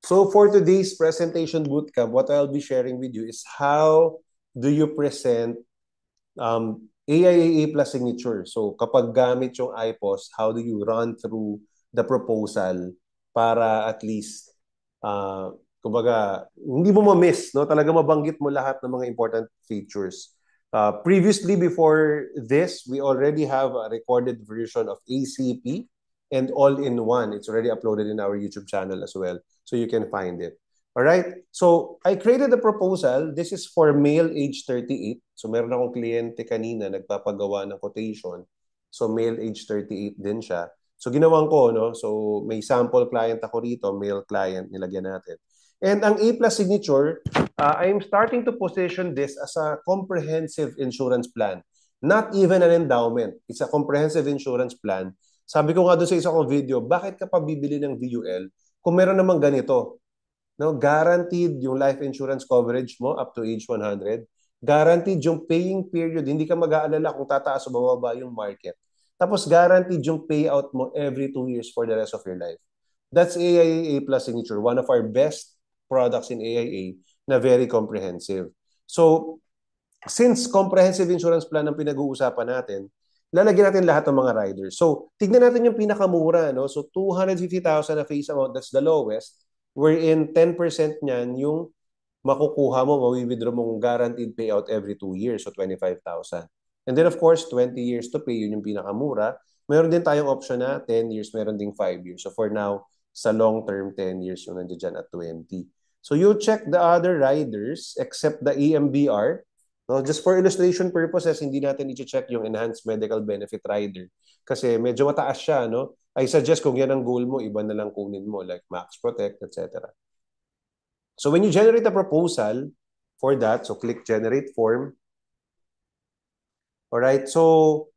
So for today's presentation bootcamp, what I'll be sharing with you is how do you present AIAA plus signature. So kapag gamit yung IPOS, how do you run through the proposal para at least kumbaga hindi mo ma-miss, no? Talaga mabanggit mo lahat ng mga important features. Previously, before this, we already have a recorded version of ACP and all-in-one. It's already uploaded in our YouTube channel as well, so you can find it. All right? So, I created a proposal. This is for male age 38. So, meron akong kliyente kanina nagpapagawa ng quotation. So, male age 38 din siya. So, ginawan ko, no? So, may sample client ako rito, male client, nilagyan natin. And ang A plus signature, I'm starting to position this as a comprehensive insurance plan. Not even an endowment. It's a comprehensive insurance plan. Sabi ko nga doon sa isa kong video, bakit ka pa bibili ng VUL kung meron namang ganito? No, guaranteed yung life insurance coverage mo up to age 100. Guaranteed yung paying period. Hindi ka mag-aalala kung tataas o bababa yung market. Tapos guaranteed yung payout mo every 2 years for the rest of your life. That's AIA Plus Signature, one of our best products in AIA na very comprehensive. So, since comprehensive insurance plan ang pinag-uusapan natin, lalagyan natin lahat ng mga riders. So, tignan natin yung pinakamura, no? So, 250,000 na face amount, that's the lowest, wherein 10% niyan yung makukuha mo, mawi-withdraw mong guaranteed payout every 2 years, so 25,000. And then, of course, 20 years to pay, yun yung pinakamura. Meron din tayong option na 10 years, meron ding 5 years. So, for now, sa long term, 10 years yung nandiyan dyan at 20. So, you check the other riders except the EMBR. No, just for illustration purposes, hindi natin i-check yung enhanced medical benefit rider kasi medyo mataas siya, no? I suggest kung yan ang goal mo, iba na lang kunin mo like Max Protect, etc. So when you generate a proposal for that, so click generate form. Alright, so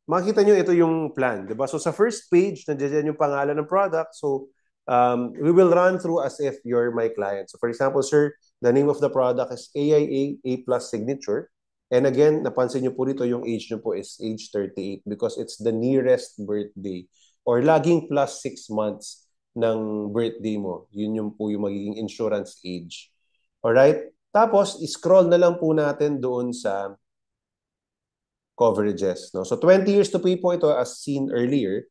makikita nyo ito yung plan, di ba? So sa first page, nandiyan yung pangalan ng product. So we will run through as if you're my client. So for example, sir, the name of the product is AIA A Plus Signature. And again, napansin nyo po dito yung age nyo po is age 38 because it's the nearest birthday or laging plus 6 months ng birthday mo. Yun yung po yung magiging insurance age. Alright? Tapos, scroll na lang po natin doon sa coverages. No? So 20 years to pay po ito as seen earlier.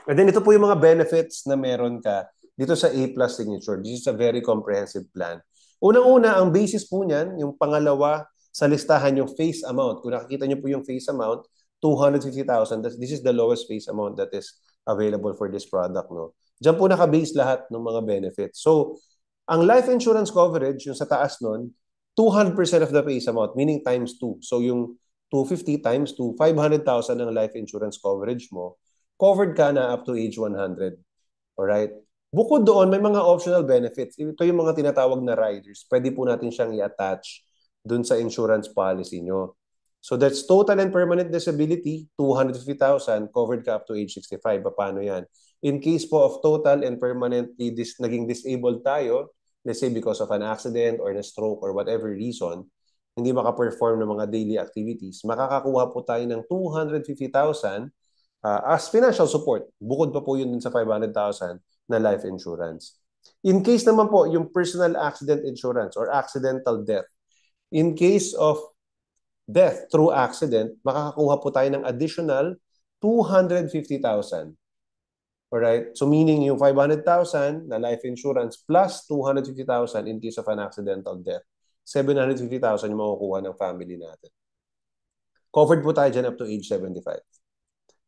And then ito po yung mga benefits na meron ka dito sa A Plus Signature. This is a very comprehensive plan. Unang-una, ang basis po niyan, yung pangalawa sa listahan yung face amount. Kung nakikita niyo po yung face amount, 250,000. This is the lowest face amount that is available for this product. No? Diyan po naka-base lahat ng mga benefits. So, ang life insurance coverage, yung sa taas nun, 200% of the face amount, meaning times 2. So, yung 250 times 2, 500,000 ang life insurance coverage mo, covered ka na up to age 100. Alright? Bukod doon, may mga optional benefits. Ito yung mga tinatawag na riders. Pwede po natin siyang i-attach dun sa insurance policy nyo. So that's total and permanent disability, 250,000, covered ka up to age 65. Paano yan? In case po of total and permanently naging disabled tayo, let's say because of an accident or a stroke or whatever reason, hindi maka-perform ng mga daily activities, makakakuha po tayo ng 250,000 as financial support. Bukod pa po yun din sa 500,000 na life insurance. In case naman po, yung personal accident insurance or accidental death, in case of death through accident, makakakuha po tayo ng additional 250,000. Alright? So meaning yung 500,000 na life insurance plus 250,000 in case of an accidental death. 750,000 yung makukuha ng family natin. Covered po tayo dyan up to age 75.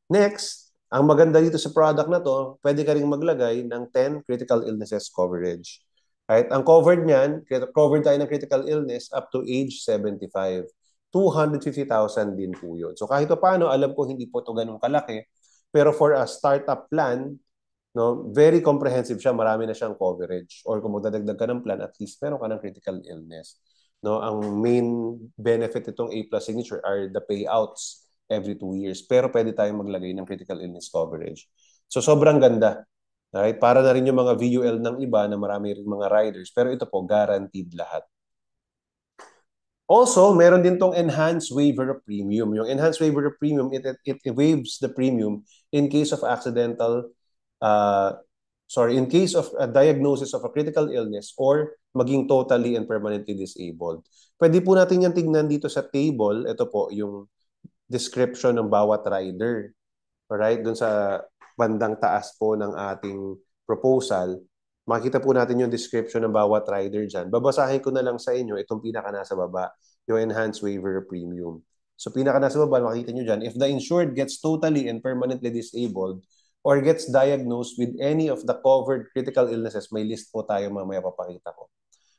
Next, ang maganda dito sa product na to, pwede ka rin maglagay ng 10 critical illnesses coverage. Right? Ang covered niyan, covered tayo ng critical illness up to age 75. 250,000 din po yun. So kahit paano, alam ko hindi po ito ganun kalaki, pero for a startup plan, no, very comprehensive siya, marami na siyang coverage. Or kung magdadagdag ka ng plan, at least meron ka ng critical illness. No, ang main benefit itong A Plus Signature are the payouts every 2 years. Pero pwede tayong maglagay ng critical illness coverage. So sobrang ganda. Right? Para na rin yung mga VUL ng iba na marami rin mga riders. Pero ito po, guaranteed lahat. Also, meron din tong enhanced waiver of premium. Yung enhanced waiver of premium, it waives the premium in case of accidental in case of a diagnosis of a critical illness or maging totally and permanently disabled. Pwede po natin yan tignan dito sa table. Ito po yung description ng bawat rider. Alright? Doon sa bandang taas po ng ating proposal, makita po natin yung description ng bawat rider dyan. Babasahin ko na lang sa inyo itong pinaka nasa baba, yung enhanced waiver premium. So pinaka nasa baba, makita nyo dyan, if the insured gets totally and permanently disabled or gets diagnosed with any of the covered critical illnesses, may list po tayo mamaya papakita ko.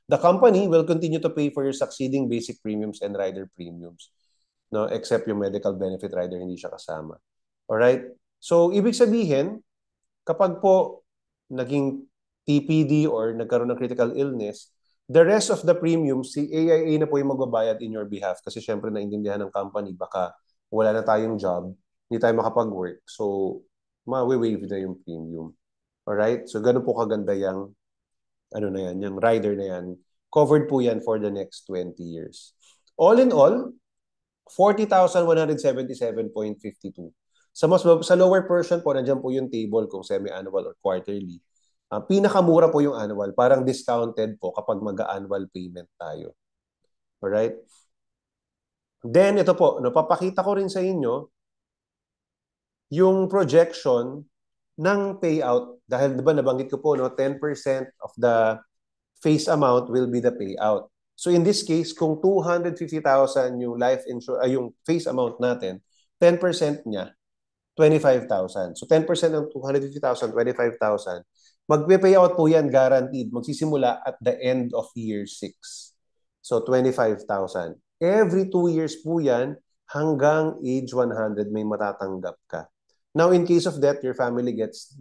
The company will continue to pay for your succeeding basic premiums and rider premiums. No, except yung medical benefit rider, hindi siya kasama. Alright? So, ibig sabihin, kapag po naging TPD or nagkaroon ng critical illness, the rest of the premiums, si AIA na po yung magbabayad in your behalf kasi syempre naintindihan ng company, baka wala na tayong job, hindi tayo makapag-work. So, ma-waive na yung premium. Alright? So, ganun po kaganda yung, yung rider na yan. Covered po yan for the next 20 years. All in all, 40,177.52. Sa lower portion po, nandiyan po yung table kung semi-annual or quarterly. Pinakamura po yung annual. Parang discounted po kapag mag-annual payment tayo. Alright? Then, ito po, papakita ko rin sa inyo yung projection ng payout. Dahil diba nabanggit ko po, 10% of the face amount will be the payout. So in this case, kung 250,000 yung life insurance, yung face amount natin, 10% niya, 25,000. So 10% ng 250,000, 25,000. Magpe-payout po yan guaranteed. Magsisimula at the end of year 6. So 25,000. Every 2 years po yan, hanggang age 100 may matatanggap ka. Now in case of death, your family gets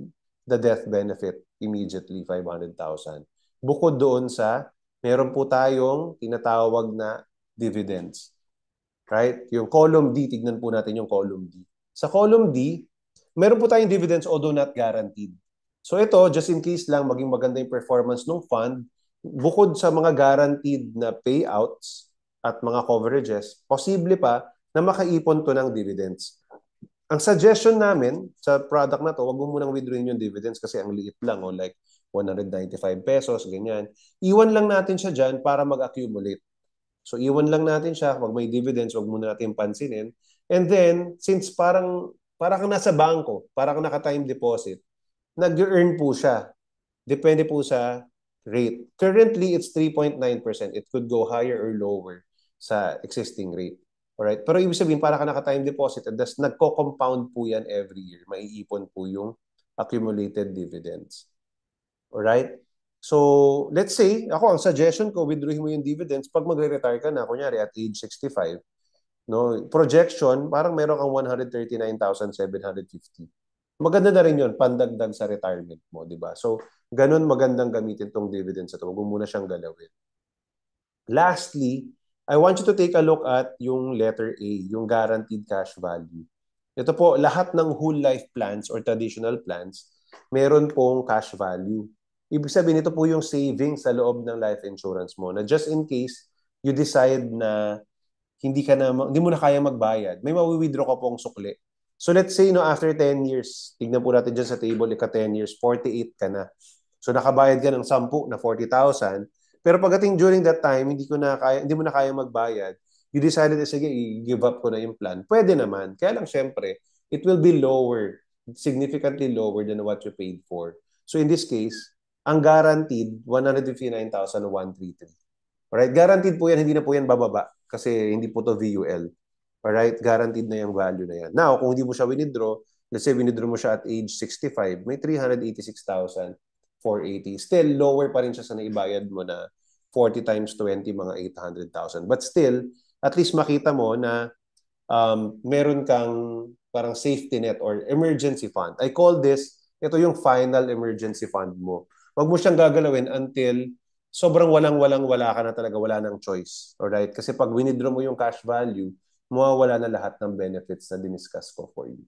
the death benefit immediately, 500,000. Bukod doon sa meron po tayong tinatawag na dividends. Right? Yung column D, tignan po natin yung column D. Sa column D, meron po tayong dividends although not guaranteed. So ito, just in case lang maging maganda yung performance ng fund, bukod sa mga guaranteed na payouts at mga coverages, posible pa na makaipon to ng dividends. Ang suggestion namin sa product na to, wag mo munang withdrawin yung dividends kasi ang liit lang, like 195 pesos, ganyan. Iwan lang natin siya dyan para mag-accumulate. So, iwan lang natin siya. Pag may dividends, wag muna natin pansinin. And then, since parang kang nasa bangko, parang naka-time deposit, nag-earn po siya. Depende po sa rate. Currently, it's 3.9%. It could go higher or lower sa existing rate. Alright? Pero ibig sabihin, para ka naka-time deposit, and thus nagko-compound po yan every year. Maiipon po yung accumulated dividends. Alright? So, let's say, ang suggestion ko, withdrawin mo yung dividends pag magre-retire ka na, kunyari at age 65. No? Projection, parang meron kang 139,750. Maganda na rin yun, pandagdag sa retirement mo, di ba? So, ganun magandang gamitin tong dividends ito. Huwag mo muna siyang galawin. Lastly, I want you to take a look at yung letter A, yung guaranteed cash value. Ito po, lahat ng whole life plans or traditional plans, meron pong cash value. Ibig sabihin, ito po yung savings sa loob ng life insurance mo na just in case you decide na hindi mo na kaya magbayad, may mawi-withdraw ka pong sukli. So let's say after 10 years, tignan po natin dyan sa table, 10 years, 48 ka na. So nakabayad ka ng 10 na 40,000, pero pagdating during that time, hindi mo na kaya magbayad, you decided na sige, i-give up ko na yung plan. Pwede naman. Kaya lang syempre, it will be lower, significantly lower than what you paid for. So in this case, ang guaranteed, 159,133. Alright? Guaranteed po yan, hindi na po yan bababa kasi hindi po to VUL. Alright? Guaranteed na yung value na yan. Now, kung hindi mo siya withdraw, let's say withdraw mo siya at age 65, may 386,480. Still, lower pa rin siya sa naibayad mo na 40 times 20, mga 800,000. But still, at least makita mo na meron kang parang safety net or emergency fund. I call this, ito yung final emergency fund mo. Wag mo siyang gagalawin until sobrang wala ka na talaga, wala nang choice. Alright? Kasi pag withdraw mo yung cash value, mawawala na lahat ng benefits na diniscuss ko for you.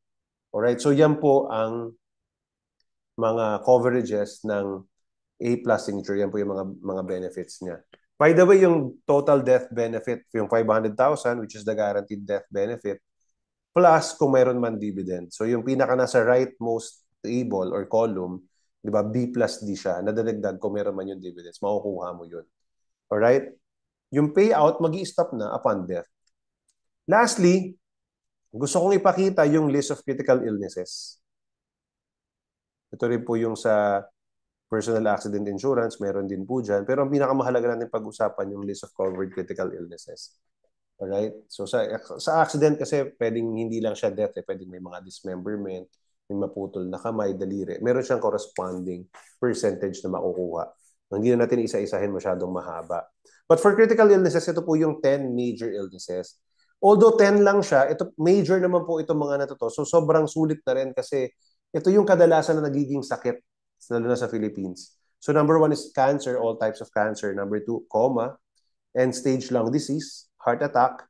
Alright? So yan po ang mga coverages ng A+ signature. Yan po yung mga benefits niya. By the way, yung total death benefit, yung 500,000, which is the guaranteed death benefit, plus kung mayroon man dividend. So yung pinaka nasa rightmost table or column, Di ba? B plus D siya. Nadadagdag kung meron man yung dividends. Makukuha mo yun. Alright? Yung payout, mag-i-stop na upon death. Lastly, gusto kong ipakita yung list of critical illnesses. Ito rin po yung sa personal accident insurance, meron din po dyan. Pero ang pinakamahalaga natin pag-usapan yung list of covered critical illnesses. Alright? So sa accident kasi pwedeng hindi lang siya death, pwedeng may mga dismemberment, may maputol na kamay, daliri. Meron siyang corresponding percentage na makukuha. Hindi na natin isa-isahin masyadong mahaba. But for critical illnesses, ito po yung 10 major illnesses. Although 10 lang siya, ito major naman po itong mga na to. So sobrang sulit na rin kasi ito yung kadalasan na nagiging sakit lalo na sa Philippines. So number 1 is cancer, all types of cancer. Number 2, coma, end-stage lung disease, heart attack,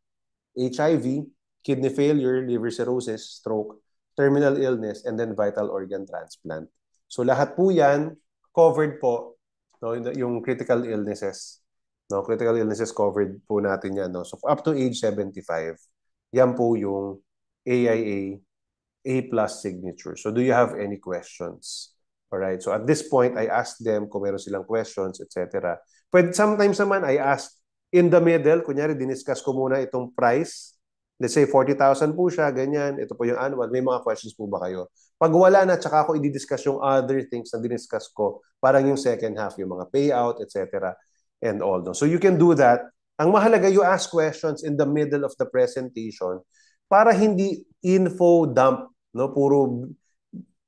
HIV, kidney failure, liver cirrhosis, stroke, terminal illness, and then vital organ transplant. So lahat po yan, covered po, no, yung critical illnesses. No, critical illnesses covered po natin yan. No? So up to age 75, yan po yung AIA A+ signature. So do you have any questions? Alright, so at this point, I asked them kung meron silang questions, etc. But sometimes naman, I asked in the middle, kunyari, diniscuss ko muna itong price. Let's say 40,000 po siya, ganyan. Ito po yung annual. May mga questions po ba kayo? Pag wala na, tsaka ako i-discuss yung other things na diniscuss ko, parang yung second half, yung mga payout, etc. And all. No? So you can do that. Ang mahalaga, you ask questions in the middle of the presentation para hindi info dump, no? Puro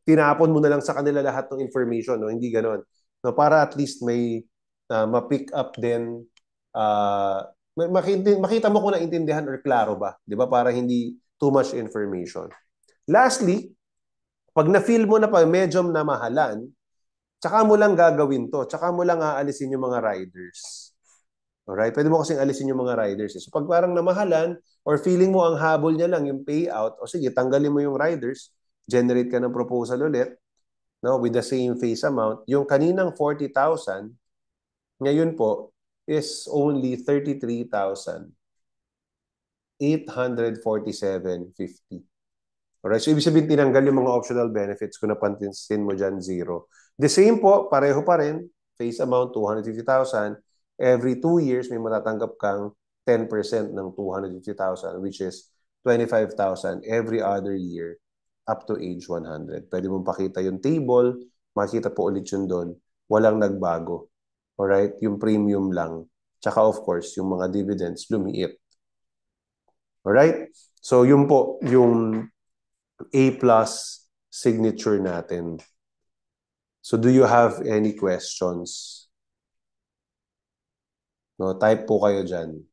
tinapon mo na lang sa kanila lahat ng information, no? Hindi ganoon. No, para at least may ma-pick up din makita mo kung naintindihan or klaro ba, 'di ba? Para hindi too much information. Lastly, pag na-feel mo na pa medyo namahalan, tsaka mo lang gagawin to. Tsaka mo lang aalisin yung mga riders. Alright? Pwede mo kasing alisin yung mga riders. So pag parang namahalan or feeling mo ang habol niya lang yung payout, o sige, tanggalin mo yung riders, generate ka ng proposal ulit, no, with the same face amount. Yung kaninang 40,000, ngayon po, is only 33,847.50. Alright, so ibig sabihin tinanggal yung mga optional benefits kung napansin mo dyan, zero. The same po, pareho pa rin, face amount 250,000. Every 2 years, may matatanggap kang 10% ng 250,000, which is 25,000 every other year up to age 100. Pwede mong pakita yung table, makita po ulit yun doon. Walang nagbago. Alright, yung premium lang. Tsaka of course, yung mga dividends lumiit. Alright? So yun po, yung A+ signature natin. So do you have any questions? No, type po kayo dyan.